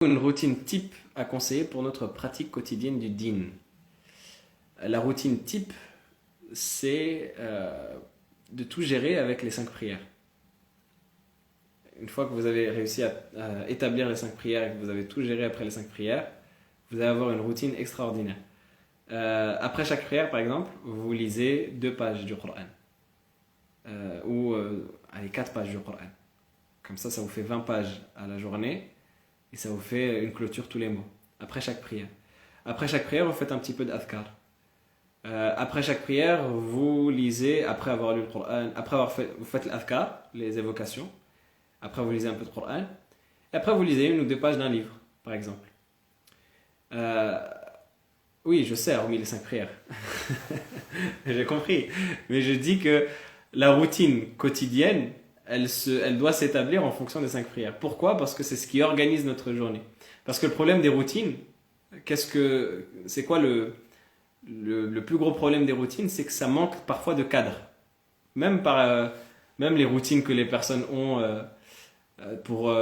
Une routine type à conseiller pour notre pratique quotidienne du din. La routine type, c'est de tout gérer avec les 5 prières. Une fois que vous avez réussi à établir les 5 prières et que vous avez tout géré après les 5 prières, vous allez avoir une routine extraordinaire. Après chaque prière, par exemple, vous lisez 2 pages du Coran. Ou allez, 4 pages du Coran. Comme ça vous fait 20 pages à la journée. Et ça vous fait une clôture tous les mois, après chaque prière. Après chaque prière, vous faites un petit peu d'adhkar. Après chaque prière, vous lisez, après avoir lu le Coran, vous faites l'adhkar, les évocations. Après, vous lisez un peu de Coran. Et après, vous lisez 1 ou 2 pages d'un livre, par exemple. Euh, oui, je sais, hormis les 5 prières. J'ai compris. Mais je dis que la routine quotidienne, elle doit s'établir en fonction des 5 prières. Pourquoi? Parce que c'est ce qui organise notre journée. Parce que le problème des routines, c'est quoi le plus gros problème des routines? C'est que ça manque parfois de cadre. Même les routines que les personnes ont pour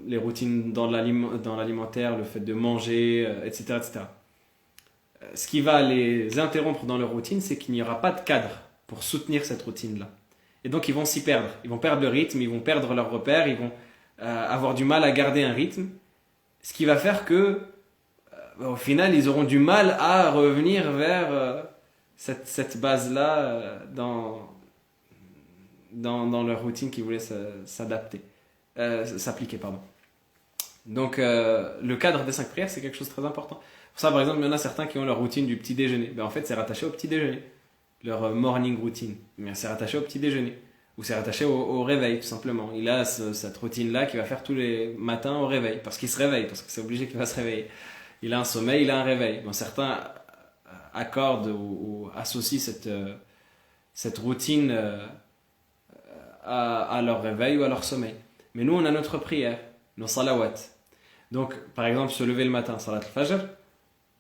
les routines dans l'alimentaire, le fait de manger, etc., etc. Ce qui va les interrompre dans leur routine, c'est qu'il n'y aura pas de cadre pour soutenir cette routine-là. Et donc ils vont s'y perdre. Ils vont perdre le rythme, ils vont perdre leurs repères, ils vont avoir du mal à garder un rythme. Ce qui va faire que, au final, ils auront du mal à revenir vers cette base-là dans leur routine qui voulait s'appliquer, pardon. Donc le cadre des 5 prières, c'est quelque chose de très important. Pour ça, par exemple, il y en a certains qui ont leur routine du petit déjeuner. En fait, c'est rattaché au petit déjeuner. Leur morning routine. Mais c'est rattaché au petit déjeuner. Ou c'est rattaché au réveil, tout simplement. Il a cette routine-là qu'il va faire tous les matins au réveil. Parce qu'il se réveille, parce que c'est obligé qu'il va se réveiller. Il a un sommeil, il a un réveil. Certains accordent ou associent cette routine à leur réveil ou à leur sommeil. Mais nous, on a notre prière, nos salawats. Donc, par exemple, se lever le matin, salat al-fajr,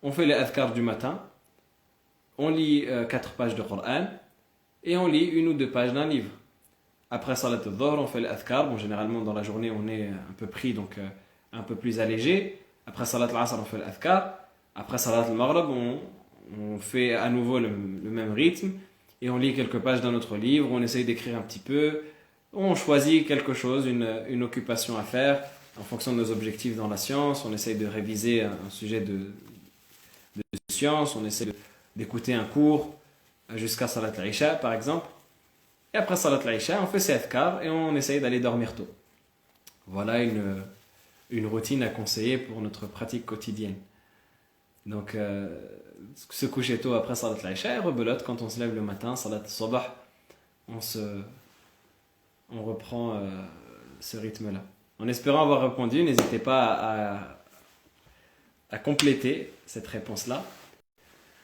on fait les adhkar du matin, on lit 4 pages de Coran et on lit 1 ou 2 pages d'un livre. Après salat al-dhuhr, on fait l'adhkar. Bon, généralement, dans la journée, on est un peu pris, donc un peu plus allégé. Après salat al-asr, on fait l'adhkar. Après salat al-maghrib, on fait à nouveau le même rythme et on lit quelques pages d'un autre livre, on essaye d'écrire un petit peu, on choisit quelque chose, une occupation à faire en fonction de nos objectifs dans la science, on essaye de réviser un sujet de science, on essaie d'écouter un cours jusqu'à Salat al-Isha par exemple. Et après Salat al-Isha, on fait ses adhkar et on essaye d'aller dormir tôt. Voilà une routine à conseiller pour notre pratique quotidienne. Donc, se coucher tôt après Salat al-Isha et rebelote quand on se lève le matin, Salat al-Sabah, on reprend ce rythme-là. En espérant avoir répondu, n'hésitez pas à compléter cette réponse-là.